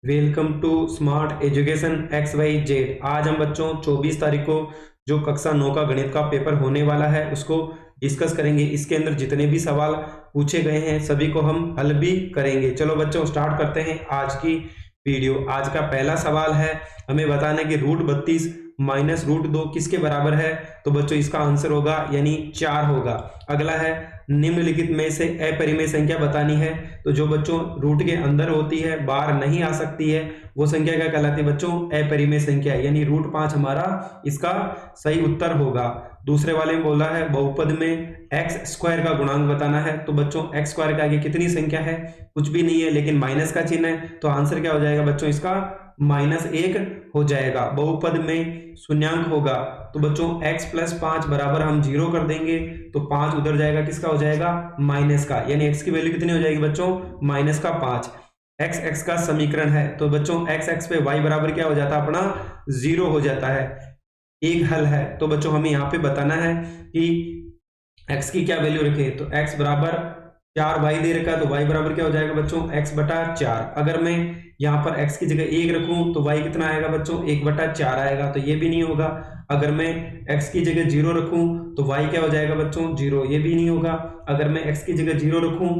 Welcome to smart education X Y Z. आज हम बच्चों 24 तारीख को जो कक्षा 9 का गणित का पेपर होने वाला है उसको डिस्कस करेंगे। इसके अंदर जितने भी सवाल पूछे गए हैं सभी को हम हल भी करेंगे। चलो बच्चों स्टार्ट करते हैं आज की वीडियो। आज का पहला सवाल है, हमें बताना है कि √32 माइनस √2 किसके बराबर है। तो बच्चों इसका आंसर होगा यानी 4 होगा। अगला है, निम्नलिखित में से अपरिमेय संख्या बतानी है। तो जो बच्चों रूट के अंदर होती है बाहर नहीं आ सकती है वो संख्या क्या कहलाती है बच्चों? अपरिमेय संख्या, यानी √5 हमारा इसका सही उत्तर होगा। दूसरे वाले में बोला है बहुपद में x² का गुणांक बताना है। तो बच्चों x² के आगे कितनी संख्या है? कुछ भी नहीं है, लेकिन माइनस का चिन्ह है तो आंसर क्या हो जाएगा बच्चों? इसका -1 हो जाएगा। बहुपद में शून्यांक होगा तो बच्चों x + 5 बराबर हम 0 कर देंगे तो 5 उधर जाएगा, किसका हो जाएगा? माइनस का, यानी x की वैल्यू कितनी हो जाएगी बच्चों? -5। x का समीकरण है तो बच्चों x पे y बराबर क्या हो जाता है अपना? 0 हो जाता है। एक हल है तो बच्चों हमें यहाँ पे बताना है कि x की क्या वैल्यू रखे। तो x बराबर 4y दे रखा है तो y बराबर क्या हो जाएगा बच्चों? x/4। अगर मैं यहाँ पर x की जगह 1 रखूं तो y कितना आएगा बच्चों? 1/4 आएगा, तो ये भी नहीं होगा। अगर मैं x की जगह 0 रखूं तो y क्या हो जाएगा बच्चों? 0, ये भी नहीं होगा। अगर मैं x की जगह 0 रखूं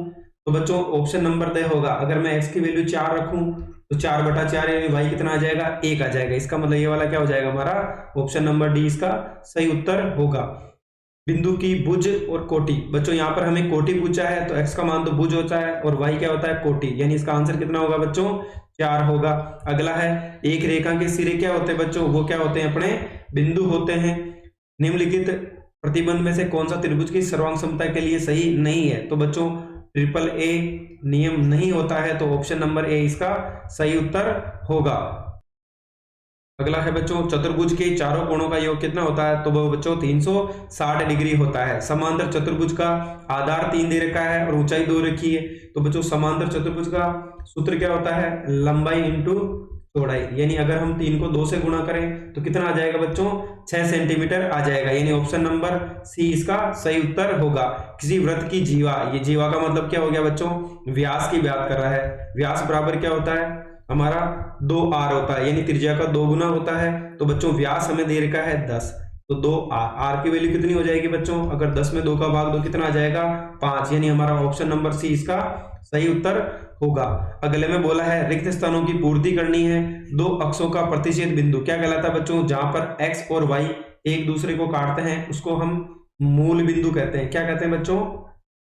तो बच्चों ऑप्शन नंबर D होगा। अगर मैं x की वैल्यू 4 रखूं तो 4/4 यानी y कितना आ जाएगा? 1 आ जाएगा। इसका मतलब ये वाला क्या हो जाएगा हमारा? ऑप्शन नंबर D इसका सही उत्तर होगा। बिंदु की भुज और कोटि। बच्चों यहाँ पर हमें कोटि पूछा है तो x का मान तो भुज होता है और y क्या होता है? कोटि, यानी इसका आंसर कितना होगा बच्चों? 4 होगा। अगला है, एक रेखा के सिरे क्या होते हैं बच्चों? वो क्या होते हैं? अपने बिंदु होते हैं। निम्नलिखित प्रतिबंध में से कौन सा त्रिभुज की सर्वांग समता के लिए सही नहीं है? तो बच्चों AAA नियम नहीं होता है तो ऑप्शन नंबर A इसका सही उत्तर होगा। अगला है बच्चों, चतुर्भुज के चारों कोणों का योग कितना होता है? तो वो बच्चों 360 डिग्री होता है। समांतर चतुर्भुज का आधार 3 दे रखा है और ऊंचाई 2 रखी है। तो बच्चों समांतर चतुर्भुज का सूत्र क्या होता है? लंबाई इंटू चौड़ाई, यानी अगर हम 3 को 2 से गुणा करें तो कितना आ जाएगा बच्चों? 6 सेंटीमीटर आ जाएगा, यानी ऑप्शन नंबर C इसका सही उत्तर होगा। किसी वृत्त की जीवा, ये जीवा का मतलब क्या हो गया बच्चों? व्यास की बात कर रहा है। व्यास बराबर क्या होता है हमारा? 2r होता है, यानी त्रिज्या का 2 गुना होता है। तो बच्चों व्यास हमें दे रखा है 10, तो 2r, r की वैल्यू कितनी हो जाएगी बच्चों? अगर 10 में 2 का भाग दो कितना आ जाएगा? 5, यानी हमारा ऑप्शन नंबर C इसका सही उत्तर होगा। अगले में बोला है रिक्त स्थानों की पूर्ति करनी है। दो अक्षों का प्रतिच्छेद बिंदु क्या कहलाता है बच्चों? जहां पर x और y एक दूसरे को काटते हैं उसको हम मूल बिंदु कहते हैं। क्या कहते हैं बच्चों?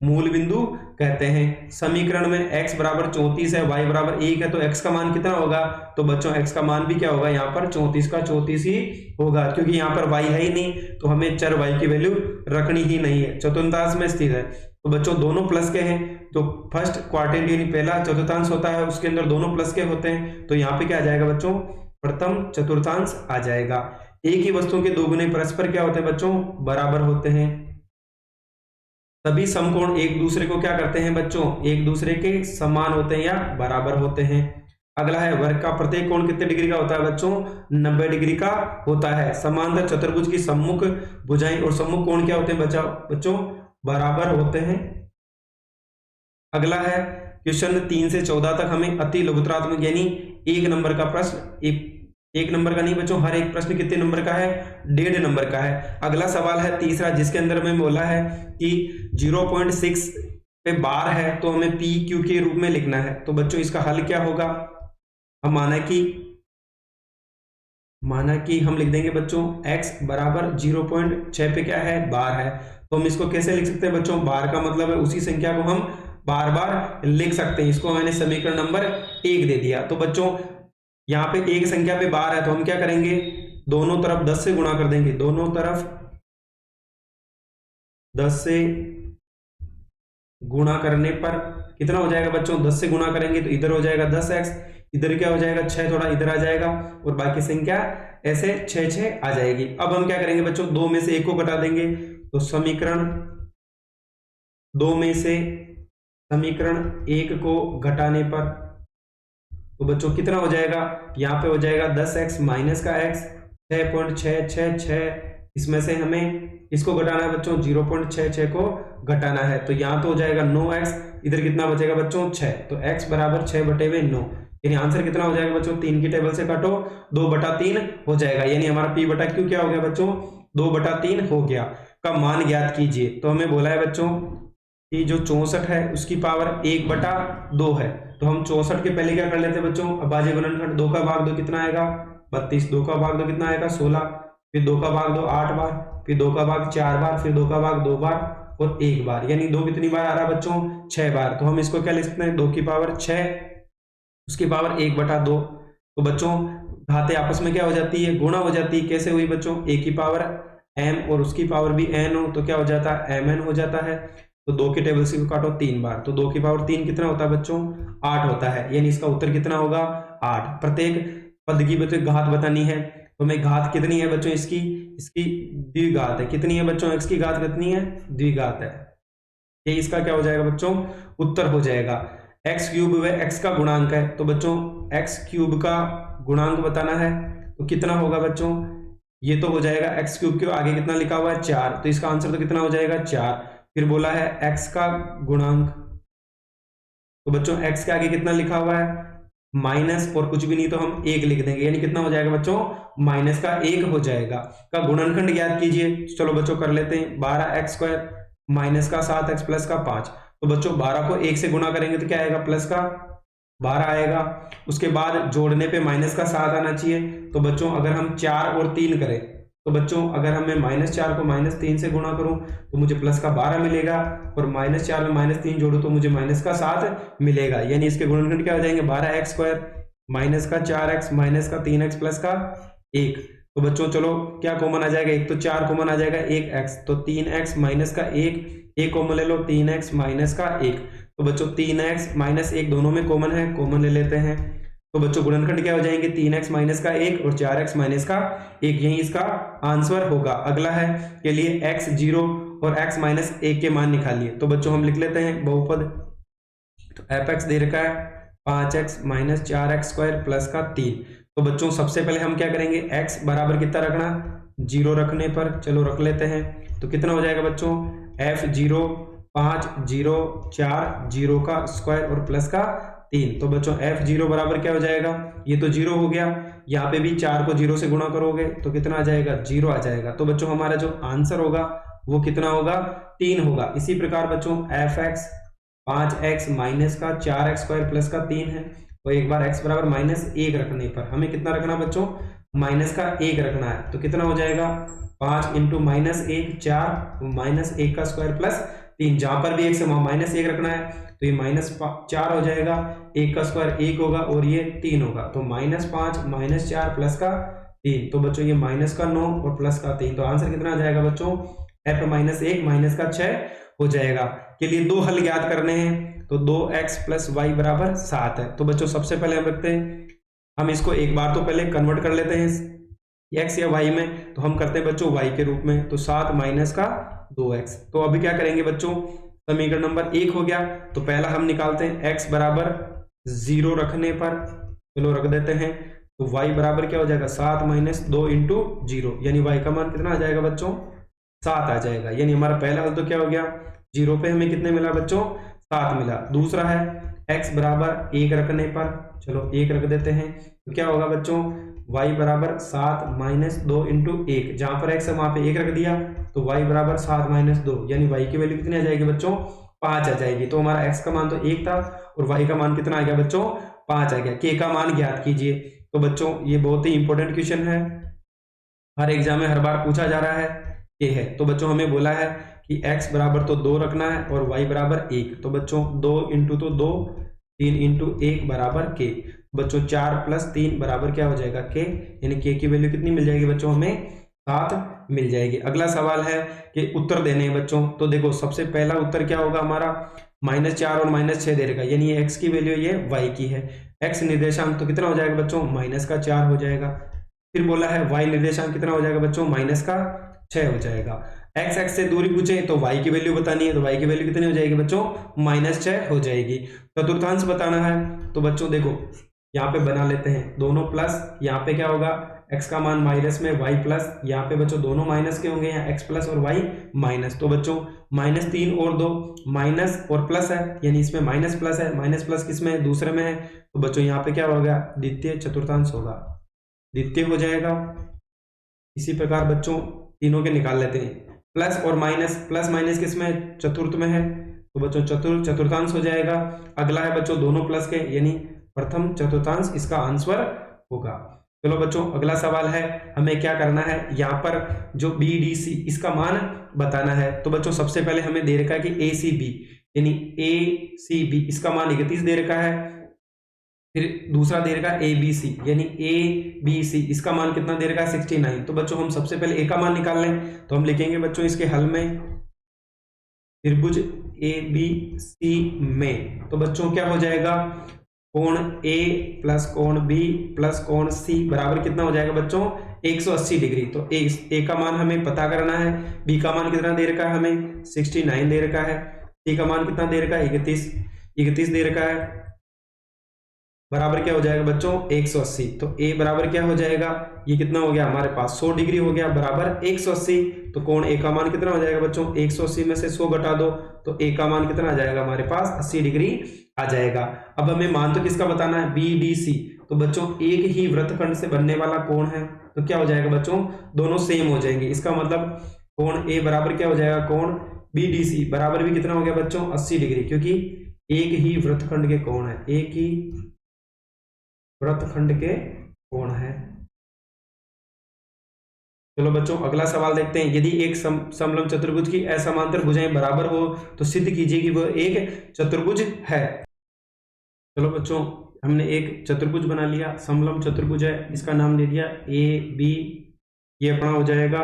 मूल बिंदु कहते हैं। समीकरण में x बराबर 34 है, y बराबर 1 है, तो x का मान कितना होगा? तो बच्चों x का मान भी क्या होगा? यहाँ पर 34 का 34 ही होगा, क्योंकि यहाँ पर y है ही नहीं तो हमें चर y की वैल्यू रखनी ही नहीं है। चतुर्थांश में स्थित है तो बच्चों दोनों प्लस के हैं, तो फर्स्ट क्वार्टेंट यानी पहला चतुर्थांश होता है उसके अंदर दोनों प्लस के होते हैं, तो यहाँ पे क्या आ जाएगा बच्चों? प्रथम चतुर्थांश आ जाएगा। एक ही वस्तु के दो गुने परस्पर क्या होते हैं बच्चों? बराबर होते हैं। सभी समकोण एक दूसरे को क्या करते हैं बच्चों? एक दूसरे के समान होते हैं या बराबर होते हैं। अगला है, वर्ग का प्रत्येक कोण कितने डिग्री का होता है बच्चों? 90 डिग्री का होता है। समांतर चतुर्भुज की सम्मुख भुजाएं और सम्मुख कोण क्या होते हैं बच्चों? बराबर होते हैं। अगला है, क्वेश्चन 3 से 14 तक हमें अति लघुत्तरात्मक यानी 1 नंबर का प्रश्न, एक नंबर का नहीं बच्चों, हर एक प्रश्न कितने नंबर का है? 1.5 नंबर का है। अगला सवाल है तीसरा, जिसके अंदर में बोला है कि 0.6 पे बार है तो हमें PQ के रूप में लिखना है। तो बच्चों इसका हल क्या होगा? हम माना कि हम लिख देंगे बच्चों x बराबर 0.6 पे क्या है? बार है। तो हम इसको कैसे लिख सकते हैं बच्चों? बार का मतलब है उसी संख्या को हम बार बार लिख सकते हैं। इसको मैंने समीकरण नंबर 1 दे दिया। तो बच्चों यहाँ पे एक संख्या पे बार है तो हम क्या करेंगे? दोनों तरफ 10 से गुणा कर देंगे। दोनों तरफ 10 से गुणा करने पर कितना हो जाएगा बच्चों? 10 से गुणा करेंगे तो इधर हो जाएगा 10x, इधर क्या हो जाएगा? 6, थोड़ा इधर आ जाएगा और बाकी संख्या ऐसे 6 आ जाएगी। अब हम क्या करेंगे बच्चों? 2 में से 1 को घटा देंगे तो समीकरण 2 में से समीकरण 1 को घटाने पर तो बच्चों कितना हो जाएगा? यहाँ पे हो जाएगा 10x माइनस का x, 6.666, इसमें से हमें इसको घटाना है बच्चों, 0.66 को घटाना है। तो यहाँ तो हो जाएगा 9x, इधर कितना बचेगा बच्चों? 6, तो x बराबर 6/9। यानी आंसर कितना हो जाएगा बच्चों, 3 की टेबल से काटो 2/3 हो जाएगा, यानी हमारा p बटा q क्या हो गया बच्चों, 2/3 हो गया। का मान ज्ञात कीजिए, तो हमें बोला है बच्चों कि जो 64 है उसकी पावर 1/2 है, तो हम 64 के पहले क्या कर लेते हैं बच्चों, अभाज्य गुणनखंड 2 का भाग 2 कितना आएगा 32, 2 का भाग 2 कितना आएगा 16, फिर 2 का भाग 2 8 बार, फिर 2 का भाग 4 बार, फिर 2 का भाग 2 बार और 1 बार, यानी 2 कितनी बार आ रहा है बच्चों, 6 बार। तो हम इसको क्या लिख सकते हैं, 2 की पावर 6 उसकी पावर 1/2। तो बच्चों घातें आपस में क्या हो जाती है, गुणा हो जाती है। कैसे हुई बच्चों, a की पावर m और उसकी पावर भी n हो तो क्या हो जाता है, mn हो जाता है। तो 2 की टेबल से काटो 3 बार, तो 2 की पावर 3 कितना होता है बच्चों, 8 होता है, यानी इसका उत्तर कितना होगा 8। प्रत्येक पद की बच्चों घात बतानी है, तो हमें घात कितनी है बच्चों, इसकी द्विघात है। कितनी है बच्चों, x की घात कितनी है, द्विघात है। ये इसका क्या हो जाएगा बच्चों, उत्तर हो जाएगा। एक्स क्यूब व एक्स का गुणांक है, तो बच्चों एक्स क्यूब का गुणांक बताना है, तो कितना होगा बच्चों, ये तो हो जाएगा एक्स क्यूब के आगे कितना लिखा हुआ है 4, तो इसका आंसर तो कितना हो जाएगा 4। फिर बोला है एक्स का गुणांक, तो बच्चों एक्स के आगे कितना लिखा हुआ है माइनस, और कुछ भी नहीं तो हम 1 लिख देंगे, यानी कितना हो जाएगा बच्चों, माइनस का 1 हो जाएगा। का गुणनखंड ज्ञात कीजिए, चलो बच्चों कर लेते हैं। 12x² माइनस का 7x प्लस का 5, तो बच्चों 12 को 1 से गुणा करेंगे तो क्या आएगा, प्लस का 12 आएगा। उसके बाद जोड़ने पे माइनस का 7 आना चाहिए, तो बच्चों अगर हम 4 और 3 करें, तो बच्चों अगर हमें -4 को -3 से गुणा करूं तो मुझे प्लस का 12 मिलेगा, और -4 में -3 जोड़ू तो मुझे माइनस का 7 मिलेगा, यानी इसके गुणनखंड क्या हो जाएंगे, 12x² माइनस का 4x माइनस का 3x प्लस का 1। तो बच्चों चलो क्या कॉमन आ जाएगा, एक तो 4 कॉमन आ जाएगा, 1x, तो 3x माइनस का 1 कॉमन ले लो, 3x माइनस का 1। तो बच्चों 3x माइनस 1 दोनों में कॉमन है, कॉमन ले लेते हैं। तो बच्चों गुणनखंड क्या हो जाएंगे, 3x माइनस का 1 और 4x माइनस का 1, यही इसका आंसर होगा। अगला है के लिए x 0 और x माइनस 1 के मान निकालिए, तो बच्चों हम लिख लेते हैं बहुपद। तो fx दे रखा है 5x माइनस 4x² प्लस का 3। तो बच्चों सबसे पहले हम क्या करेंगे, x बराबर कितना रखना, 0 रखने पर, चलो रख लेते हैं। तो कितना हो जाएगा बच्चों, f0 5 0 4 0 का स्क्वायर और प्लस का 3। तो बच्चों f0 बराबर क्या हो जाएगा, ये तो 0 हो गया, यहाँ पे भी 4 को 0 से गुणा करोगे तो कितना आ जाएगा, 0 आ जाएगा। तो बच्चों हमारा जो आंसर होगा वो कितना होगा, 3 होगा। इसी प्रकार बच्चों fx 5x माइनस का 4x² प्लस का 3 है, तो एक बार x बराबर -1 रखने पर हमें कितना रखना बच्चों, माइनस का 1 रखना है, तो कितना हो जाएगा 5 इंटू -1 4 -1 का स्क्वायर प्लस 3, जहां पर भी 1 से -1 रखना है तो ये -4 हो जाएगा, 1 का स्क्वायर 1 होगा और ये 3 होगा, तो -5 -4 प्लस का 3, तो बच्चों ये माइनस का 9 और प्लस का 3, तो आंसर कितना आ जाएगा बच्चों, f -1 माइनस का 6 हो जाएगा। के लिए दो हल ज्ञात करने हैं, तो 2x प्लस वाई बराबर 7 है। तो बच्चों सबसे पहले हम रखते हैं, हम इसको एक बार तो पहले कन्वर्ट कर लेते हैं x या y में, तो हम करते हैं बच्चों y के रूप में, तो 7 माइनस का 2x। तो अभी क्या करेंगे बच्चों, समीकरण नंबर 1 हो गया, तो पहला हम निकालते हैं x बराबर 0 रखने पर, चलो रख देते हैं, तो y बराबर क्या हो जाएगा 7 माइनस 2 इंटू 0, यानी y का मान कितना आ जाएगा बच्चों, 7 आ जाएगा। यानी हमारा पहला हल तो क्या हो गया, 0 पे हमें कितने मिला बच्चों, 7 मिला। दूसरा है x बराबर 1 रखने पर, चलो 1 रख देते हैं, तो क्या होगा बच्चों, y बराबर 7 माइनस 2 इंटू 1, जहां पर x है वहां पे 1 रख दिया, तो y बराबर 7 माइनस 2, यानी y की वैल्यू कितनी आ जाएगी बच्चों, 5 आ जाएगी। तो हमारा x का मान तो 1 था और y का मान कितना आ गया बच्चों, 5 आ गया। k का मान ज्ञात कीजिए। तो बच्चों ये बहुत ही इंपॉर्टेंट क्वेश्चन है, हर एग्जाम में हर बार पूछा जा रहा है, ये है। तो बच्चों हमें बोला है कि x बराबर तो 2 रखना है और y बराबर 1, तो बच्चों 2 इंटू तो 2, 3 इंटू 1 बराबर k, बच्चों 4 प्लस 3 बराबर क्या हो जाएगा k, यानी k की वैल्यू कितनी मिल जाएगी बच्चों, हमें 7 मिल जाएगी। अगला सवाल है कि उत्तर देने हैं बच्चों, तो देखो सबसे पहला उत्तर क्या होगा हमारा, -4 और -6 दे रखा है, यानी ये x की वैल्यू ये y की है। x निर्देशांक तो कितना हो जाएगा बच्चों, -4 हो जाएगा। फिर बोला है y निर्देशांक कितना हो जाएगा बच्चों, -6 हो जाएगा। x से दूरी पूछे तो y की वैल्यू बतानी है, तो y की वैल्यू कितनी हो जाएगी बच्चों, -6 हो जाएगी। चतुर्थांश बताना है, तो बच्चों देखो यहाँ पे बना लेते हैं, दोनों प्लस, यहाँ पे क्या होगा x का मान माइनस में y प्लस, यहाँ पे बच्चों दोनों माइनस के होंगे, यहाँ x प्लस और y माइनस। तो बच्चों -3 और 2 माइनस और प्लस है, यानी इसमें माइनस प्लस है, माइनस प्लस किसमें है, दूसरे में है। तो बच्चों यहाँ पे क्या होगा, द्वितीय चतुर्थांश होगा, द्वितीय हो जाएगा। इसी प्रकार बच्चों तीनों के निकाल लेते हैं, प्लस और माइनस, प्लस माइनस किसमें, चतुर्थ में है। तो बच्चों चतुर्थांश हो जाएगा। अगला है बच्चों दोनों प्लस के, यानी प्रथम चतुर्थांश इसका आंसर होगा। चलो बच्चों अगला सवाल है, हमें क्या करना है, यहाँ पर जो BDC इसका मान बताना है। तो बच्चों सबसे पहले हमें दे रखा है कि ACB, यानी ACB इसका मान 31 दे रखा है। फिर दूसरा दे रखा है ABC, यानी ABC इसका मान कितना दे रखा है, 69। तो बच्चों हम सबसे पहले A का मान निकाल लें। तो हम लिखेंगे बच्चों इसके हल में त्रिभुज ABC में, तो बच्चों क्या हो जाएगा, कोण A प्लस कोण B प्लस कोण C बराबर कितना हो जाएगा बच्चों, 180 डिग्री। तो A का मान हमें पता करना है, B का मान कितना दे रखा है हमें, 69 दे रखा है, C का मान कितना दे रखा है, 31 दे रखा है, बराबर क्या हो जाएगा बच्चों, 180। तो A बराबर क्या हो जाएगा, ये कितना हो गया हमारे पास 100 डिग्री हो गया, बराबर 180। तो कोण A का मान कितना हो जाएगा बच्चों, 180 में से 100 घटा दो, तो A का मान कितना आ जाएगा हमारे पास, 80 डिग्री आ जाएगा। अब हमें मान तो किसका बताना है, BDC। तो बच्चों एक ही वृत्तखंड से बनने वाला कोण है, तो क्या हो जाएगा बच्चों, दोनों सेम हो जाएंगे। इसका मतलब कोण A बराबर क्या हो जाएगा, कोण BDC बराबर भी कितना हो गया बच्चों, 80 डिग्री, क्योंकि एक ही वृत्तखंड के कोण है, एक ही वृत्तखंड के कोण है। चलो बच्चों अगला सवाल देखते हैं, यदि एक समलंब चतुर्भुज की असमांतर भुजाएं बराबर हो तो सिद्ध कीजिए कि वह एक चतुर्भुज है। चलो बच्चों हमने एक चतुर्भुज बना लिया, समलंब चतुर्भुज है, इसका नाम दे दिया AB, ये अपना हो जाएगा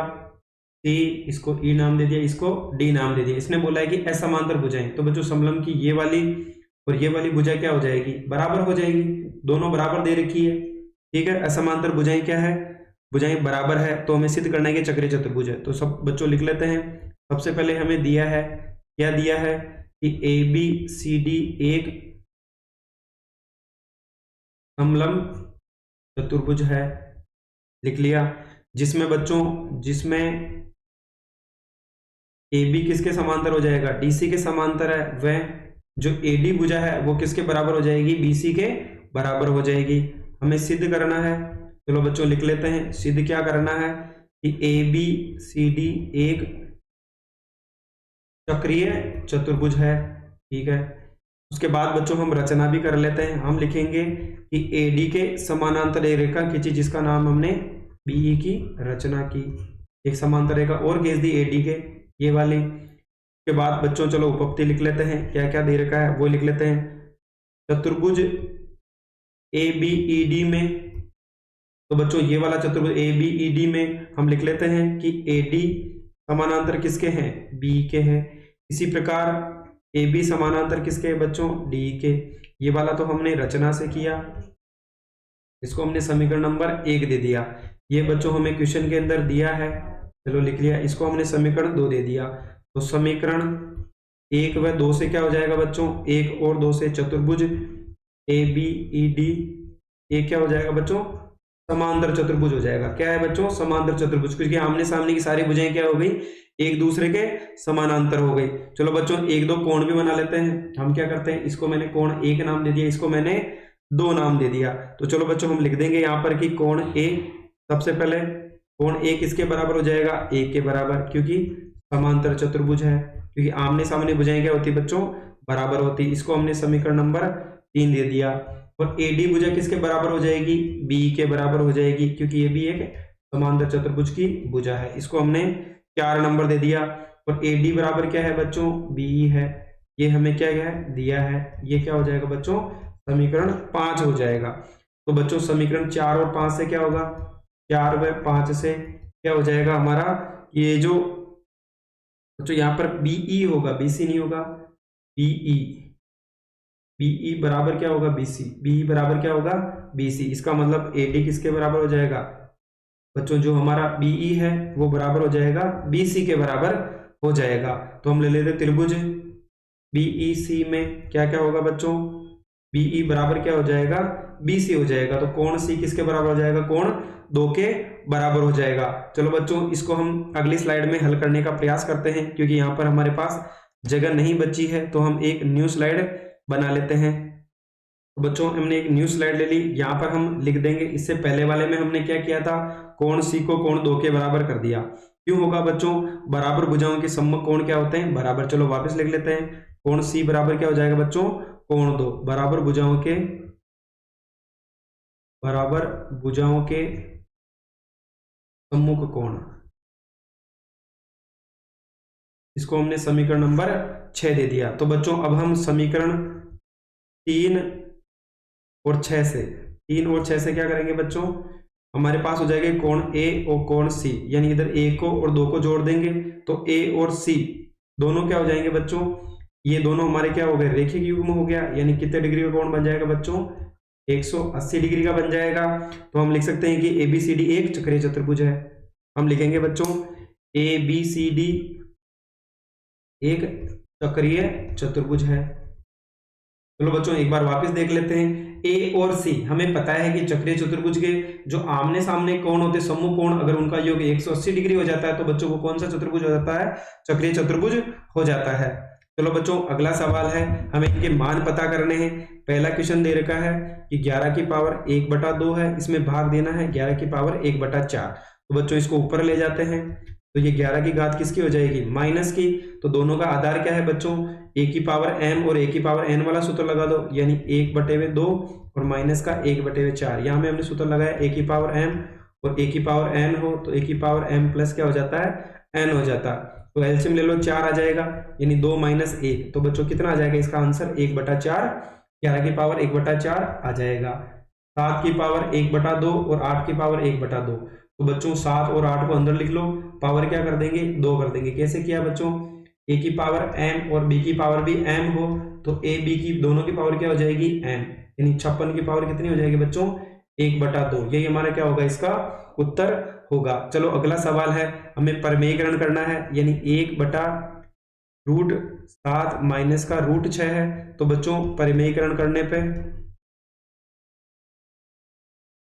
C, इसको E नाम दे दिया, इसको D नाम दे दिया। इसने बोला है कि असमांतर भुजाएं, तो बच्चों समलंब की ये वाली और ये वाली भुजा क्या हो जाएगी, बराबर हो जाएगी, दोनों बराबर दे रखी है, ठीक है। असमांतर भुजाएं क्या है, भुजाएं बराबर है, तो हमें सिद्ध करना है कि चक्रीय चतुर्भुज है। तो सब बच्चों लिख लेते हैं। सबसे पहले हमें दिया है, क्या दिया है कि ABCD एक समलंब चतुर्भुज है, लिख लिया। जिसमें बच्चों, जिसमें AB किसके समांतर हो जाएगा, DC के समांतर है, वह जो AD भुजा है वो किसके बराबर हो जाएगी, BC के बराबर हो जाएगी। हमें सिद्ध करना है, चलो बच्चों लिख लेते हैं। सिद्ध क्या करना है कि ABCD एक चक्रीय चतुर्भुज है, ठीक है। उसके बाद बच्चों हम रचना भी कर लेते हैं। हम लिखेंगे कि AD के समानांतर एक रेखा खींची जिसका नाम हमने BE की रचना की। एक समांतर रेखा और खींच दी AD के, ये वाली। के बाद बच्चों चलो उपपत्ति लिख लेते हैं, क्या क्या दे रखा है वो लिख लेते हैं। चतुर्भुज ABED में, तो बच्चों ये वाला चतुर्भुज ABED में हम लिख लेते हैं कि AD समानांतर किसके हैं, B के हैं। इसी प्रकार AB समानांतर किसके हैं बच्चों, D के। ये वाला तो हमने रचना से किया, इसको हमने समीकरण नंबर 1 दे दिया। ये बच्चों हमें क्वेश्चन के अंदर दिया है, चलो लिख लिया। इसको हमने समीकरण 2 दे दिया। तो समीकरण 1 व 2 से क्या हो जाएगा बच्चों, 1 और 2 से चतुर्भुज ABED एक क्या हो जाएगा बच्चों, समांतर चतुर्भुज हो जाएगा। क्या है बच्चों, समांतर चतुर्भुज, क्योंकि आमने सामने की सारी भुजाएं क्या हो गई, एक दूसरे के समानांतर हो गई। चलो बच्चों एक दो कोण भी बना लेते हैं। हम क्या करते हैं, इसको मैंने कोण 1 नाम दे दिया, इसको मैंने 2 नाम दे दिया। तो चलो बच्चों हम लिख देंगे यहाँ पर कि कोण A, सबसे पहले कोण A किसके बराबर हो जाएगा, 1 के बराबर, क्योंकि समांतर चतुर्भुज है, क्योंकि आमने सामने भुजाएं क्या होती बच्चों, बराबर होती। इसको हमने समीकरण नंबर 3 दे दिया। और AD भुजा किसके बराबर हो जाएगी, B के बराबर हो जाएगी, क्योंकि ये भी एक समांतर चतुर्भुज की भुजा है। इसको हमने 4 नंबर दे दिया। और AD बराबर क्या है बच्चों, BE है, ये हमें क्या है दिया है। ये क्या हो जाएगा बच्चों, समीकरण 5 हो जाएगा। तो बच्चों समीकरण 4 और 5 से क्या होगा, 4 व 5 से क्या हो जाएगा हमारा, ये जो बच्चों यहाँ पर BE होगा, BC नहीं होगा, BE बराबर क्या होगा, BC, BE बराबर क्या होगा, BC। इसका मतलब AD किसके बराबर हो जाएगा बच्चों, जो हमारा BE है वो बराबर हो जाएगा BC के बराबर हो जाएगा। तो हम ले लेते त्रिभुज BEC में क्या क्या होगा बच्चों, बीई बराबर क्या हो जाएगा, बीसी हो जाएगा। तो कोण सी किसके बराबर हो जाएगा, कोण 2 के बराबर हो जाएगा। चलो बच्चों, इसको हम अगली स्लाइड में हल करने का प्रयास करते हैं, क्योंकि यहाँ पर हमारे पास जगह नहीं बची है, तो हम एक न्यू स्लाइड बना लेते हैं। तो बच्चों, हमने एक न्यू स्लाइड ले ली, यहाँ पर हम लिख देंगे। इससे पहले वाले में हमने क्या किया था, कोण सी को कोण 2 के बराबर कर दिया। क्यों होगा बच्चों, बराबर भुजाओं के सम्मुख कोण क्या होते हैं, बराबर। चलो वापस लिख लेते हैं, कोण सी बराबर क्या हो जाएगा बच्चों, कोण 2 बराबर भुजाओं के सम्मुख कोण। इसको हमने समीकरण नंबर 6 दे दिया। तो बच्चों, अब हम समीकरण 3 और 6 से क्या करेंगे बच्चों, हमारे पास हो जाएगा कोण ए और कोण सी, यानी इधर ए को और 2 को जोड़ देंगे तो ए और सी दोनों क्या हो जाएंगे बच्चों, ये दोनों हमारे क्या हो गए, रेखिक युग्म हो गया। यानी कितने डिग्री का कोण बन जाएगा बच्चों, 180 डिग्री का बन जाएगा। तो हम लिख सकते हैं कि एबीसीडी एक चक्रीय चतुर्भुज है। हम लिखेंगे बच्चों एबीसीडी एक चक्रीय चतुर्भुज है। चलो बच्चों, एक बार वापस देख लेते हैं। ए और सी, हमें पता है कि चक्रीय चतुर्भुज के जो आमने सामने कोण होते हैं, सम्मुख कोण, अगर उनका योग 180 डिग्री हो जाता है तो बच्चों को कौन सा चतुर्भुज हो जाता है, चक्रीय चतुर्भुज हो जाता है। चलो बच्चों, अगला सवाल है, हमें इनके मान पता करने हैं। पहला क्वेश्चन दे रखा है कि 11 की पावर 1/2 है, इसमें भाग देना है 11 की पावर 1/4। तो बच्चों, इसको ऊपर ले जाते हैं, तो ये 11 की घात किसकी हो जाएगी, माइनस की। तो दोनों का आधार क्या है बच्चों, ए की पावर m और ए की पावर n वाला सूत्र लगा दो, यानी 1/2 और माइनस का 1/4। यहाँ में हमने सूत्र लगाया ए की पावर m और ए की पावर n हो तो ए की पावर m प्लस क्या हो जाता है, n हो जाता। तो एलसीएम ले लो, 4 आ जाएगा, यानी 2 - 1। तो बच्चों कितना आ जाएगा इसका आंसर, 1/4। 11 की पावर 1/4 आ जाएगा। 7 की पावर 1/2 और 8 की पावर 1/2। तो बच्चों 7 और 8 को अंदर लिख लो, पावर क्या कर देंगे, 2 कर देंगे। कैसे किया बच्चों, ए की पावर m और b की पावर भी m हो तो a b की दोनों की पावर क्या हो जाएगी, m, यानी 56 की पावर कितनी हो जाएगी बच्चों, 1/2। यही हमारा क्या होगा, इसका उत्तर होगा। चलो अगला सवाल है, हमें परिमेयकरण करना है, यानी 1/√7 माइनस का √6 है। तो बच्चों, परिमेयकरण करने पे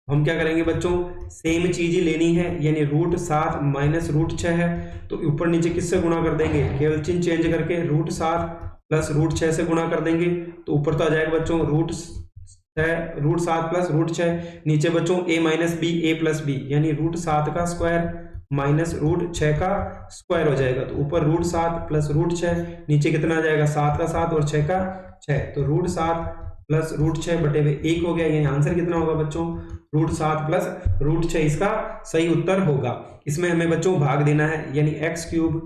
हम क्या करेंगे बच्चों, सेम चीज ही लेनी है, यानी √7 माइनस √6 है, तो ऊपर नीचे किससे गुणा कर देंगे, केवल चिन्ह चेंज करके √7 प्लस √6 से गुणा कर देंगे। तो ऊपर तो आ जाएगा बच्चों √7 प्लस √6, नीचे बच्चों a minus b, a plus b, यानी √7 का स्क्वायर माइनस √6 का स्क्वायर हो जाएगा। तो ऊपर √7 प्लस √6, नीचे कितना आ जाएगा, 7 का 7 और 6 का 6, तो √7 प्लस √6/1 हो गया। यानी आंसर कितना होगा बच्चों, √7 प्लस √6 इसका सही उत्तर होगा। इसमें हमें बच्चों भाग देना है, यानी x³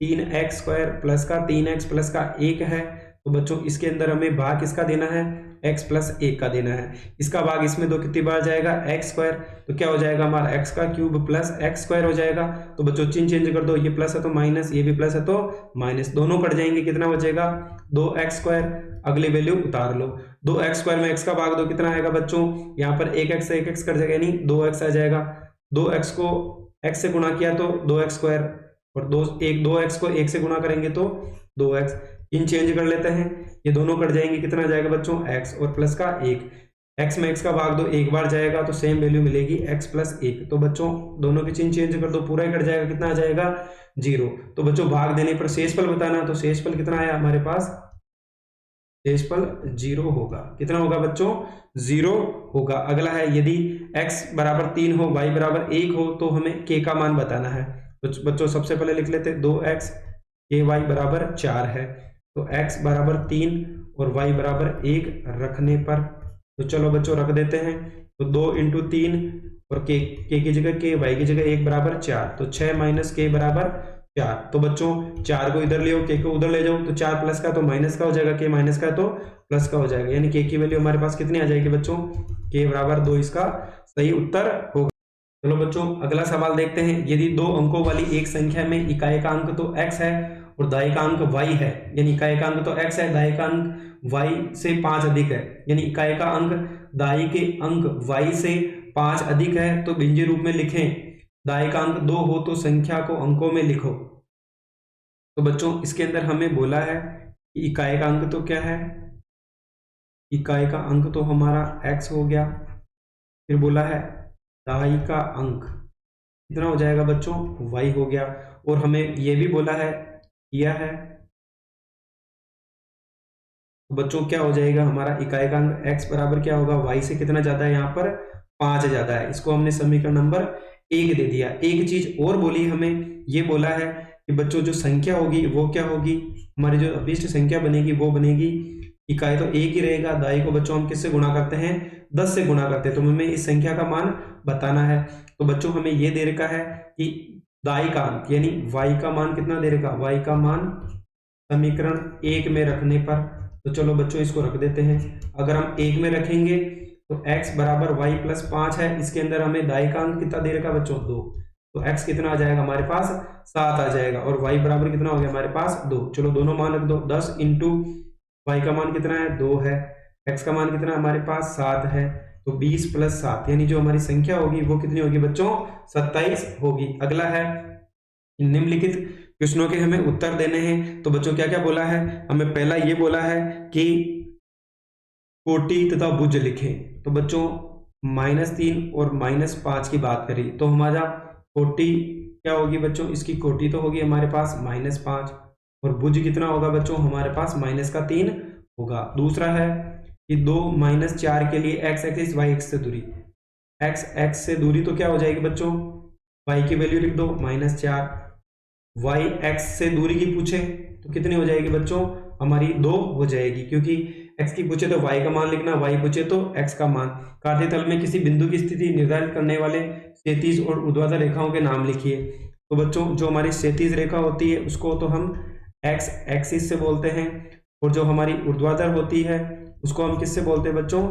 3x² प्लस का 3x प्लस का 1 है। तो बच्चों इसके अंदर हमें भाग किसका देना है, x प्लस 1 का देना है। इसका भाग इसमें 2 कितनी बार जाएगा, x², तो क्या हो जाएगा हमारा x³ प्लस x² हो जाएगा। तो बच्चों चिन्ह चेंज कर दो, ये प्लस है तो माइनस, ये भी प्लस है तो माइनस, दोनों कट जाएंगे, कितना बचेगा 2x²। अगली वैल्यू उतार लो, 2x² में x का भाग दो, कितना आएगा बच्चों, यहाँ पर 1x से 1x कट जाएगा, यानी 2x आ जाएगा। 2x को x से गुणा किया तो 2x² और 2x को 1 से गुणा करेंगे तो 2x। इन चेंज कर लेते हैं, ये दोनों कट जाएंगे, कितना आ जाएगा बच्चों, x और प्लस का 1। x में x का भाग दो, एक बार जाएगा तो सेम वैल्यू मिलेगी x प्लस 1। तो बच्चों दोनों के चिन्ह चेंज कर दो, पूरा ही कट जाएगा, कितना आ जाएगा 0। तो बच्चों भाग देने पर शेषफल बताना, तो शेषफल कितना आया हमारे पास, शेषफल 0 होगा। कितना होगा बच्चों, 0 होगा। अगला है, यदि x बराबर 3 हो, y बराबर 1 हो तो हमें k का मान बताना है। तो बच्चों सबसे पहले लिख लेते हैं 2x, ky बराबर 4 है, तो x बराबर 3 और y बराबर 1 रखने पर, तो चलो बच्चों रख देते हैं। तो 2 × 3 और k की जगह k, y की जगह 1 बराबर 4, तो 6 - k बराबर 4। तो बच्चों 4 को इधर ले आओ, k को उधर ले जाओ, तो 4 प्लस का तो माइनस का हो जाएगा, k माइनस का तो प्लस का हो जाएगा, यानी k की वैल्यू हमारे पास कितनी आ जाएगी बच्चों, k बराबर 2 इसका सही उत्तर होगा। चलो बच्चों अगला सवाल देखते हैं, यदि 2 अंकों वाली एक संख्या में इकाई का अंक तो x है और दाई का अंक y है, यानी इकाई का अंक तो x है, दाई का अंक y से 5 अधिक है, यानी इकाई का अंक दाई के अंक y से 5 अधिक है, तो व्यंजक रूप में लिखें। दाई का अंक 2 हो तो संख्या को अंकों में लिखो। तो बच्चों इसके अंदर हमें बोला है कि इकाई का अंक तो क्या है, इकाई का अंक तो हमारा x हो गया, फिर बोला है दहाई का अंक कितना हो जाएगा बच्चों, y हो गया। और हमें ये भी बोला है, किया है, तो बच्चों क्या हो जाएगा हमारा इकाई का अंक x बराबर क्या होगा, y से कितना ज्यादा है, यहाँ पर 5 ज्यादा है। इसको हमने समीकरण नंबर 1 दे दिया। एक चीज और बोली हमें, ये बोला है कि बच्चों जो संख्या होगी वो क्या होगी, हमारी जो अभिष्ट संख्या बनेगी वो बनेगी, इकाई तो एक ही रहेगा, दाई को बच्चों हम किससे गुणा करते हैं, 10 से गुणा करते हैं। तो हमें इस संख्या का मान बताना है। तो बच्चों हमें ये दे रखा है कि दाई का अंक यानी y का मान कितना दे रखा, y का मान समीकरण 1 में रखने पर, तो चलो बच्चों इसको रख देते हैं। अगर हम 1 में रखेंगे तो x बराबर y प्लस 5 है, इसके अंदर हमें दाई का अंक कितना दे रखा बच्चों, 2, तो x कितना आ जाएगा हमारे पास, 7 आ जाएगा, और y बराबर कितना हो गया हमारे पास, 2। चलो दोनों मान रख दो, 10 इंटू y का मान कितना है, 2 है, x का मान कितना हमारे पास 7 है, तो 20 प्लस 7 यानी जो हमारी संख्या होगी वो कितनी होगी बच्चों, 27 होगी। अगला है निम्नलिखित प्रश्नों के हमें उत्तर देने हैं। तो बच्चों क्या क्या बोला है, हमें पहला ये बोला है कि कोटि तथा भुज लिखें। तो बच्चों -3 और -5 की बात करी तो हमारा कोटि क्या होगी बच्चों, इसकी कोटि तो होगी हमारे पास -5, और भुज कितना होगा बच्चों हमारे पास -3 होगा। दूसरा है कि 2 -4 के लिए x एक्सिस y एक्सिस से दूरी, x से दूरी तो क्या हो जाएगी बच्चों, y की वैल्यू लिख दो -4, y x से दूरी की पूछे तो कितनी हो जाएगी बच्चों, हमारी 2 हो जाएगी, क्योंकि x की पूछे तो y का मान लिखना, y पूछे तो x का मान। काटे तल में किसी बिंदु की स्थिति निर्धारित करने वाले क्षैतिज और ऊर्ध्वाधर रेखाओं के नाम लिखिए। तो बच्चों जो हमारी क्षैतिज रेखा होती है उसको तो हम x एक्सिस से बोलते हैं, और जो हमारी ऊर्ध्वाधर होती है उसको हम किससे बोलते हैं बच्चों,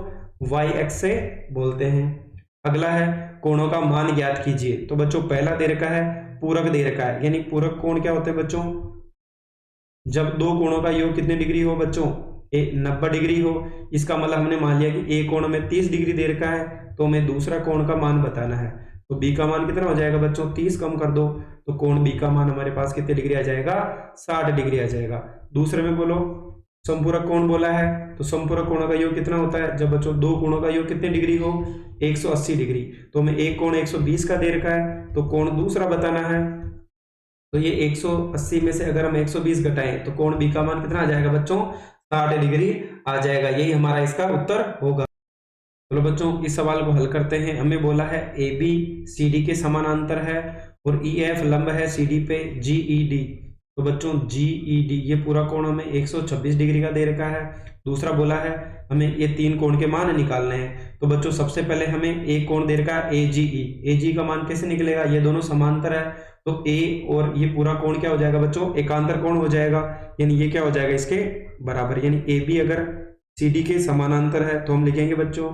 y एक्स से बोलते हैं। अगला है कोणों का मान ज्ञात कीजिए। तो बच्चों पहला दे रखा है पूरक दे रखा है, यानी पूरक कोण क्या होते हैं बच्चों, जब दो कोणों का योग कितने डिग्री हो बच्चों, 90 डिग्री हो। इसका मतलब हमने मान लिया कि एक कोण में 30 डिग्री दे रखा है, तो हमें दूसरा कोण का मान बताना है। तो बी का मान कितना हो जाएगा बच्चों, 30 कम कर दो तो कोण बी का मान हमारे पास कितने डिग्री आ जाएगा, 60 डिग्री आ जाएगा। दूसरे में बोलो समपूरक कोण बोला है, तो समपूरक कोणों का योग कितना होता है, जब बच्चों दो कोणों का योग कितने डिग्री हो, 180 डिग्री। तो हमें एक कोण 120 का दे रखा है, तो कोण दूसरा बताना है। तो ये 180 में से अगर हम 120 घटाएं तो कोण बी का मान कितना आ जाएगा बच्चों, 60 डिग्री आ जाएगा। यही हमारा इसका उत्तर होगा। चलो बच्चों इस सवाल को हल करते हैं। हमें बोला है ए बी सी डी के समानांतर है और ई एफ लंब है सी डी पे जी ई डी। तो बच्चों जी ई डी ये पूरा कोण हमें 126 डिग्री का दे रखा है। दूसरा बोला है हमें ये तीन कोण के मान निकालने हैं। तो बच्चों सबसे पहले हमें एक कोण दे रखा है ए जी ई। ए जी का मान कैसे निकलेगा, ये दोनों समांतर है, तो ए और ये पूरा कोण क्या हो जाएगा बच्चों, एकांतर कोण हो जाएगा, यानी ये क्या हो जाएगा इसके बराबर। यानी ए बी अगर सी डी के समानांतर है तो हम लिखेंगे बच्चों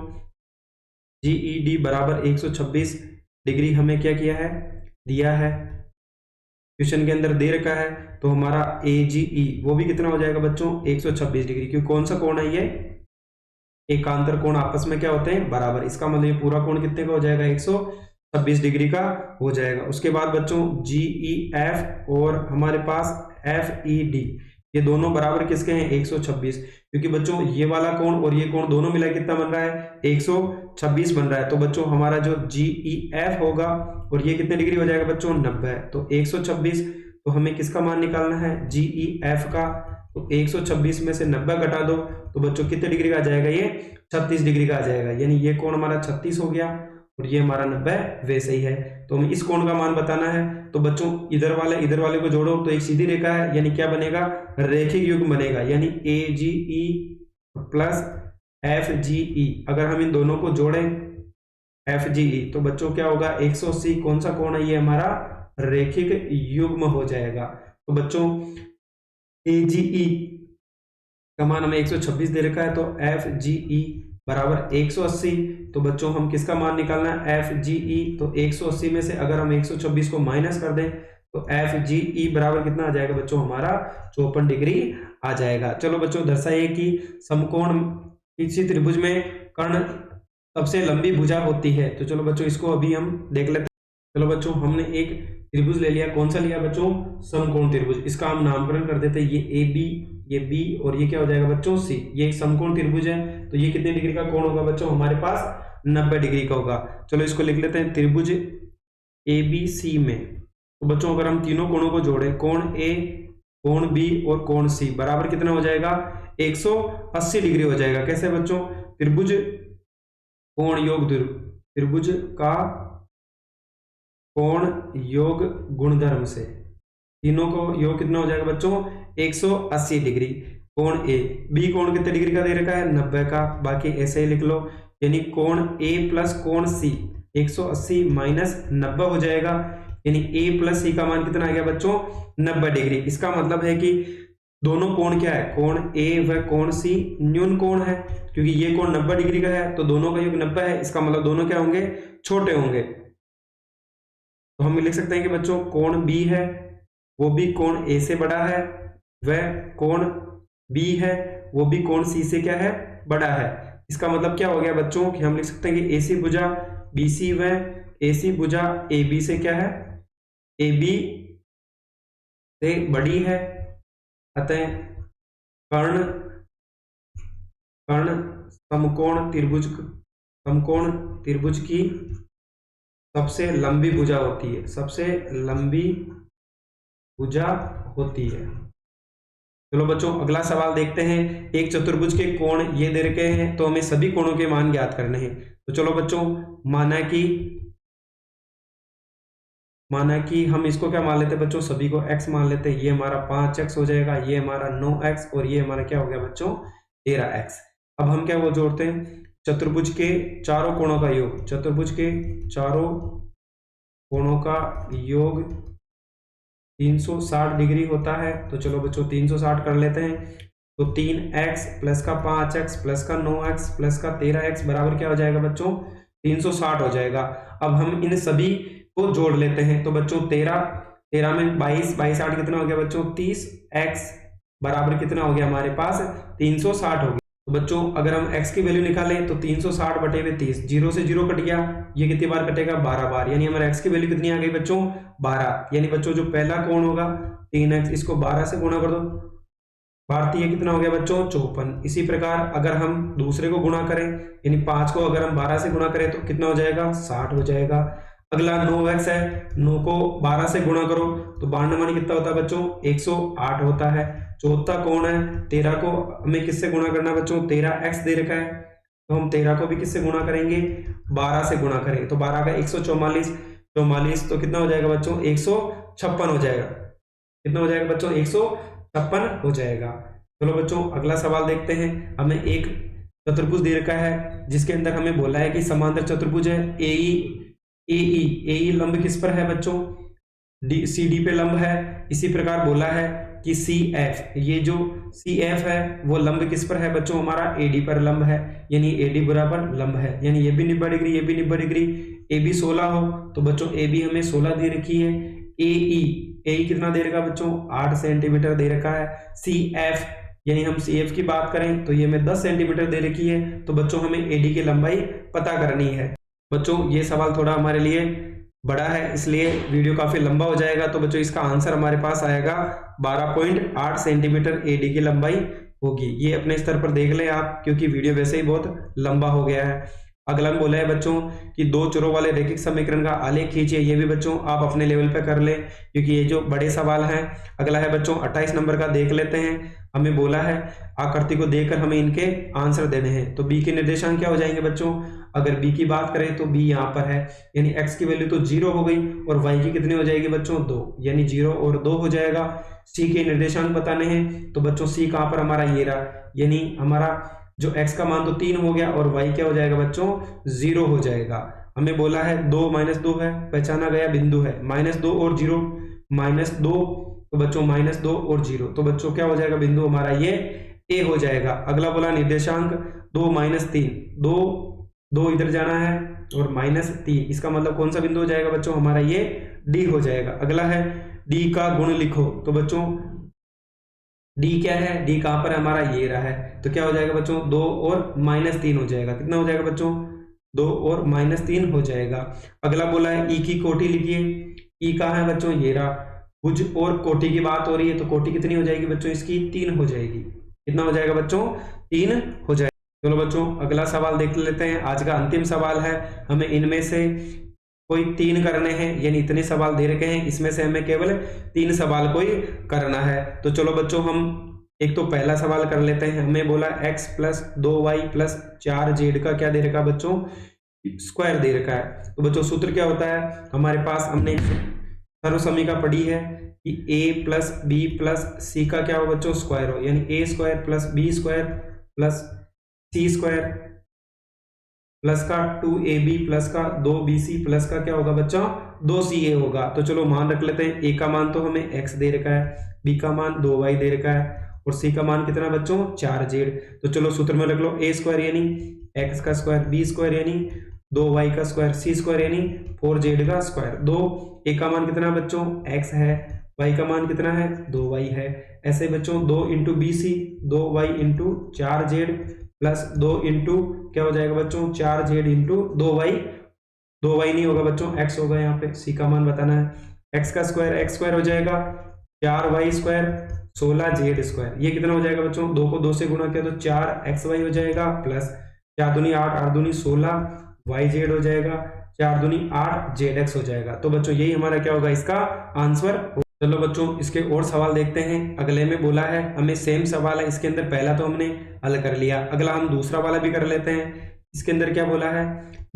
जी ई डी बराबर 126 डिग्री। हमें क्या किया है, दिया है, क्वेश्चन के अंदर दे रखा है। तो हमारा ए जी ई वो भी कितना हो जाएगा बच्चों, 126 डिग्री। क्योंकि कौन सा कोण है ये, एकांतर कोण आपस में क्या होते हैं, बराबर। इसका मतलब ये पूरा कोण कितने का हो जाएगा, 126 डिग्री का हो जाएगा। उसके बाद बच्चों जी ई एफ और हमारे पास एफ ई डी ये दोनों बराबर किसके हैं, 126। क्योंकि बच्चों ये वाला कोण और ये कोण दोनों मिला कितना बन रहा है, 126 बन रहा है। तो बच्चों हमारा जो जी ई एफ होगा और ये कितने डिग्री हो जाएगा बच्चों, 90। तो 126, तो हमें किसका मान निकालना है, जी ई एफ का। तो 126 में से 90 घटा दो तो बच्चों कितने डिग्री का आ जाएगा, ये 36 डिग्री का आ जाएगा। यानी ये कोण हमारा 36 हो गया और ये हमारा 90 वैसे ही है। तो हमें इस कोण का मान बताना है। तो बच्चों इधर वाले को जोड़ो तो एक सीधी रेखा है, यानी क्या बनेगा, रेखिक युग्म बनेगा। यानी ए जी ई प्लस एफ जी ई, अगर हम इन दोनों को जोड़ें एफ जी ई तो बच्चों क्या होगा, 180। कौन सा कोण है, ये हमारा रेखिक युग्म हो जाएगा। तो बच्चों ए जी ई का मान हमें 126 दे रखा है, तो एफ जी ई बराबर 180। तो बच्चों हम किसका मान निकालना है, एफ जी ई। तो 180 में से अगर हम 126 को माइनस कर दें तो एफ जी ई बराबर कितना आ जाएगा बच्चों, हमारा 54 डिग्री आ जाएगा। चलो बच्चों दर्शाइए कि समकोण किसी त्रिभुज में कर्ण सबसे लंबी भुजा होती है। तो चलो बच्चों इसको अभी हम देख लेते हैं। चलो बच्चों हमने एक त्रिभुज ले लिया, कौन सा लिया बच्चों, समकोण त्रिभुज। इसका हम नामकरण कर देते हैं, ये ए बी ये बी और ये क्या हो जाएगा बच्चों सी। ये एक समकोण त्रिभुज है तो ये कितने डिग्री का कोण होगा बच्चों हमारे पास 90 डिग्री का होगा। चलो इसको लिख लेते हैं त्रिभुज ए बी सी में। तो बच्चों अगर हम तीनों कोणों को जोड़े कोण ए कोण बी और कोण सी बराबर कितना हो जाएगा 180 डिग्री हो जाएगा। कैसे बच्चों त्रिभुज कोण योग त्रिभुज का कोण योग गुणधर्म से तीनों को योग कितना हो जाएगा बच्चों 180 डिग्री। कोण ए बी कोण कितने डिग्री का दे रखा है 90 का, बाकी ऐसे ही लिख लो। यानी कोण ए प्लस कोण सी 180 माइनस 90 हो जाएगा। यानी ए प्लस सी का मान कितना आ गया बच्चों 90 डिग्री। इसका मतलब है कि दोनों कोण क्या है कोण ए व कोण सी न्यून कोण है, क्योंकि ये कोण 90 डिग्री का है तो दोनों का योग 90 है। इसका मतलब दोनों क्या होंगे छोटे होंगे। तो हम लिख सकते हैं कि बच्चों कोण बी है वो भी कोण ए से बड़ा है, वह कोण बी है वो भी कोण सी से क्या है बड़ा है। इसका मतलब क्या हो गया बच्चों कि हम लिख सकते हैं कि एसी भुजा बीसी व एसी भुजा ए बी से क्या है ए बी से बड़ी है। अतः कर्ण समकोण त्रिभुज की सबसे लंबी भुजा होती है, सबसे लंबी भुजा होती है। चलो बच्चों अगला सवाल देखते हैं। एक चतुर्भुज के कोण ये दे रखे हैं तो हमें सभी कोणों के मान ज्ञात करने हैं। तो चलो बच्चों माना कि हम इसको क्या मान लेते हैं बच्चों सभी को x मान लेते हैं। ये हमारा 5x हो जाएगा, ये हमारा 9x और ये हमारा क्या हो गया बच्चों 13x। अब हम क्या वो जोड़ते हैं चतुर्भुज के चारों कोणों का योग, चतुर्भुज के चारों कोणों का योग 360 डिग्री होता है। तो चलो बच्चों 360 कर लेते हैं। तो 3x प्लस का 5x प्लस का 9x प्लस का 13x बराबर क्या हो जाएगा बच्चों 360 हो जाएगा। अब हम इन सभी को जोड़ लेते हैं। तो बच्चों 13 में 22 8 कितना हो गया बच्चों 30x बराबर कितना हो गया हमारे पास 360 हो गया। तो बच्चों अगर हम x की वैल्यू निकालें तो 360 बटे में 30 0 से 0 कट गया, ये कितनी बार कटेगा 12 बार। यानी हमारे x की वैल्यू कितनी आ गई बच्चों 12। यानी बच्चों जो पहला कोण होगा 3x इसको 12 से गुणा कर दो, भारतीय कितना हो गया बच्चों 54। इसी प्रकार अगर हम दूसरे को गुणा करें यानी 5 को अगर हम 12 से गुणा करें तो कितना हो जाएगा 60 हो जाएगा। अगला 9x है, 9 को 12 से गुणा करो तो 92 मानी कितना होता है बच्चों 108 होता है। चौथा कोण है 13 को हमें किससे गुणा करना है बच्चों 13x दे रखा है तो हम 13 को भी किससे गुणा करेंगे 12 से गुणा करेंगे। तो 12 का 144 तो कितना हो जाएगा बच्चों 156 हो जाएगा। कितना हो जाएगा बच्चों 156 हो जाएगा। चलो बच्चों अगला सवाल देखते हैं। हमें एक चतुर्भुज दे रखा है जिसके अंदर हमें बोला है कि समांतर चतुर्भुज है AE लंब किस पर है बच्चों CD पे लंब है। इसी प्रकार बोला है कि CF, ये जो CF है वो लंब किस पर है बच्चों हमारा AD पर लंब है। यानी AD बराबर लंब है, यानी ये भी 90 डिग्री ये भी 90 डिग्री। AB 16 हो तो बच्चों AB हमें 16 दे रखी है। AE कितना दे रखा बच्चों 8 सेंटीमीटर दे रखा है। CF यानी हम CF की बात करें तो ये हमें 10 सेंटीमीटर दे रखी है। तो बच्चों हमें AD की लंबाई पता करनी है। बच्चों ये सवाल थोड़ा हमारे लिए बड़ा है इसलिए वीडियो काफी लंबा हो जाएगा। तो बच्चों इसका आंसर हमारे पास आएगा 12.8 सेंटीमीटर AD की लंबाई होगी। ये अपने स्तर पर देख लें आप, क्योंकि वीडियो वैसे ही बहुत लंबा हो गया है। अगला हम बोला है बच्चों कि दो चरों वाले रैखिक समीकरण का आलेख खींचिए। ये भी बच्चों आप अपने लेवल पे कर लें क्योंकि ये जो बड़े सवाल हैं। अगला है बच्चों 28 नंबर का, देख लेते हैं। हमें बोला है आकृति को देखकर हमें इनके आंसर देने हैं। तो बी के निर्देशांक क्या हो जाएंगे बच्चों, अगर बी की बात करें तो बी यहाँ पर है, यानी x की वैल्यू तो 0 हो गई और y की कितनी हो जाएगी बच्चों 2, यानी 0 और 2 हो जाएगा। c के निर्देशांक बताने हैं तो बच्चों c कहाँ पर हमारा ये रहा, यानी हमारा जो x का मान तो 3 हो गया और y क्या हो जाएगा बच्चों 0 हो जाएगा। हमें बोला है 2 - 2 है, पहचाना गया बिंदु है, -2 और 0, -2 तो बच्चों -2 और 0 तो बच्चों क्या हो जाएगा बिंदु हमारा ये a हो जाएगा। अगला बोला निर्देशांक 2 - 3, 2 इधर जाना है और -3, इसका मतलब कौन सा बिंदु हो जाएगा बच्चों हमारा ये d हो जाएगा। अगला है d का गुण लिखो, तो बच्चों d क्या है, d कहां पर है हमारा ये रहा है, तो क्या हो जाएगा बच्चों 2 और -3 हो जाएगा। कितना हो जाएगा बच्चों 2 और -3 हो जाएगा। अगला बोला है e की कोटि लिखिए, e कहां है बच्चों ये रहा, भुज और कोटि की बात हो रही है, तो कोटि कितनी हो जाएगी बच्चों इसकी 3 हो जाएगी। कितना हो जाएगा बच्चों 3 हो जाएगा। चलो बच्चों अगला सवाल देख लेते हैं। आज का अंतिम सवाल है, हमें इनमें से कोई 3 करने हैं, यानी इतने सवाल दे रखे हैं, इसमें से हमें केवल 3 सवाल कोई करना है। तो चलो बच्चों हम एक तो पहला सवाल कर लेते हैं। हमें बोला x plus 2y plus 4z का क्या दे रखा है बच्चों स्क्वायर दे रखा है। तो बच्चों सूत्र क्या होता है हमारे पास, हमने सर्वसमीका पढ़ी है कि a plus b plus c का क्या हो बच्चों स्क्वायर हो, यानी a square plus b square plus c square plus का 2ab प्लस का 2bc प्लस का क्या होगा बच्चों 2ca होगा। तो चलो मान रख लेते हैं, a का मान तो हमें x दे रखा है, b का मान 2y दे रखा है और c का मान कितना बच्चों 4z। तो चलो सूत्र में रख लो a स्क्वायर यानी x का स्क्वायर, b स्क्वायर यानी 2y का स्क्वायर, c स्क्वायर यानी 4z का स्क्वायर। 2 a का मान कितना बच्चों x है, y का मान कितना है 2y है। ऐसे बच्चों 2 into b c 2y into 4z plus 2 into क्या हो जाएगा बच्चों 4z इंटू 2y, 2y नहीं होगा बच्चों x होगा, यहाँ पे c का मान बताना है। x का स्क्वायर x स्क्वायर हो जाएगा 4y स्क्वायर 16z स्क्वायर, ये कितना हो जाएगा बच्चों 2 को 2 से गुणा किया तो 4xy हो जाएगा प्लस 4 दूनी 8 8 दूनी 16 yz हो जाएगा, 4 दूनी 8 zx हो जाएगा। तो बच्चों यही हमारा क्या होगा इसका आंसर। चलो बच्चों इसके और सवाल देखते हैं। अगले में बोला है हमें सेम सवाल है, इसके अंदर पहला तो हमने हल कर लिया, अगला हम दूसरा वाला भी कर लेते हैं। इसके अंदर क्या बोला है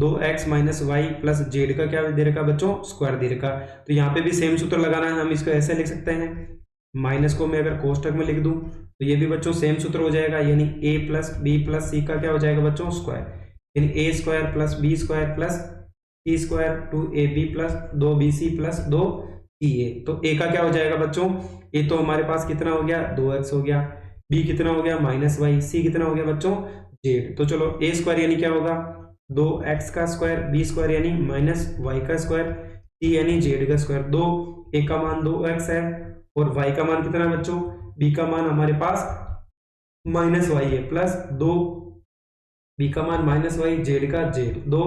2x minus Y plus Z का क्या दे रखा बच्चों स्क्वायर दे रखा। तो यहाँ पे भी सेम सूत्र लगाना है, हम इसको ऐसे लिख सकते हैं, माइनस को मैं अगर कोष्टक में लिख दूं तो ये भी बच्चों सेम सूत्र हो जाएगा, यानी a plus b plus c का क्या हो जाएगा बच्चों स्क्वायर, यानी a square plus b square plus c square 2ab plus 2bc plus 2ca। तो a का क्या हो जाएगा बच्चों, a तो हमारे पास कितना हो गया 2x हो गया, b कितना हो गया माइनस वाई, c कितना हो गया बच्चों z। तो चलो a स्क्वायर यानी क्या होगा 2x का स्क्वायर, b स्क्वायर यानी माइनस वाई का स्क्वायर, c यानी z का स्क्वायर। 2 a का मान 2x है और y का मान कितना है बच्चों, b का मान हमारे पास माइनस वाई है प्लस 2 b का मान माइनस वाई, z का z। 2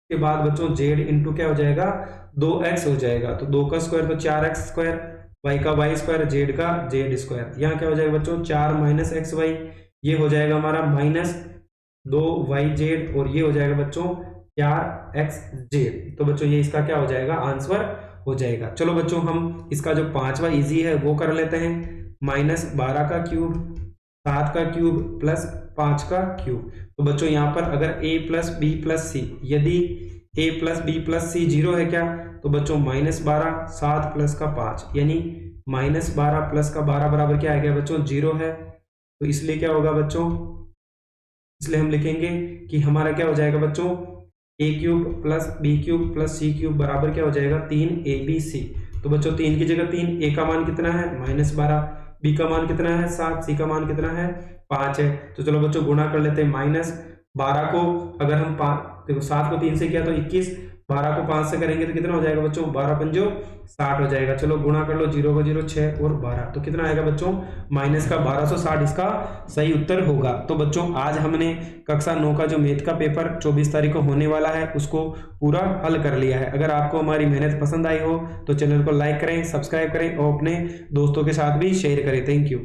के बाद बच्चों z इंटू क्या हो जाएगा 2x हो जाएगा, तो 2 का स्क्वायर तो 4x स्क्वायर, y का y स्क्वायर, z का z स्क्वायर। यहाँ क्या हो जाएगा बच्चों 4 माइनस एक्स वाई, ये हो जाएगा हमारा माइनस 2yz और ये हो जाएगा बच्चों 4xz। तो बच्चों ये इसका क्या हो जाएगा आंसर हो जाएगा। चलो बच्चों हम इसका जो पांचवा इजी है वो कर लेते हैं, माइनस 12 का क्यूब 7 का क्यूब प्लस 5 का क्यूब। तो बच्चों यहाँ पर अगर a प्लस बी प्लस सी, यदि a प्लस बी प्लस सी 0 है क्या, तो बच्चों माइनस 12 7 प्लस का 5 यानी माइनस 12 प्लस का 12 बराबर क्या आ गया बच्चों 0 है। तो इसलिए क्या होगा बच्चों, इसलिए हम लिखेंगे कि हमारा क्या हो जाएगा बच्चों a cube plus b cube plus c cube बराबर क्या हो जाएगा 3abc। तो बच्चों 3 की जगह 3, a का मान कितना है माइनस 12, b का मान कितना है 7, c का मान कितना है 5 है। तो चलो बच्चों गुणा कर लेते हैं, माइनस 12 को अगर हम देखो 7 को 3 से किया तो 21, 12 को 5 से करेंगे तो कितना हो जाएगा बच्चों 12 पंजो 60 हो जाएगा। चलो गुणा कर लो, 0 को 0 6 और 12, तो कितना आएगा बच्चों माइनस का 1260 इसका सही उत्तर होगा। तो बच्चों आज हमने कक्षा 9 का जो मैथ का पेपर 24 तारीख को होने वाला है उसको पूरा हल कर लिया है। अगर आपको हमारी मेहनत पसंद आई हो तो चैनल को लाइक करें, सब्सक्राइब करें और अपने दोस्तों के साथ भी शेयर करें। Thank you.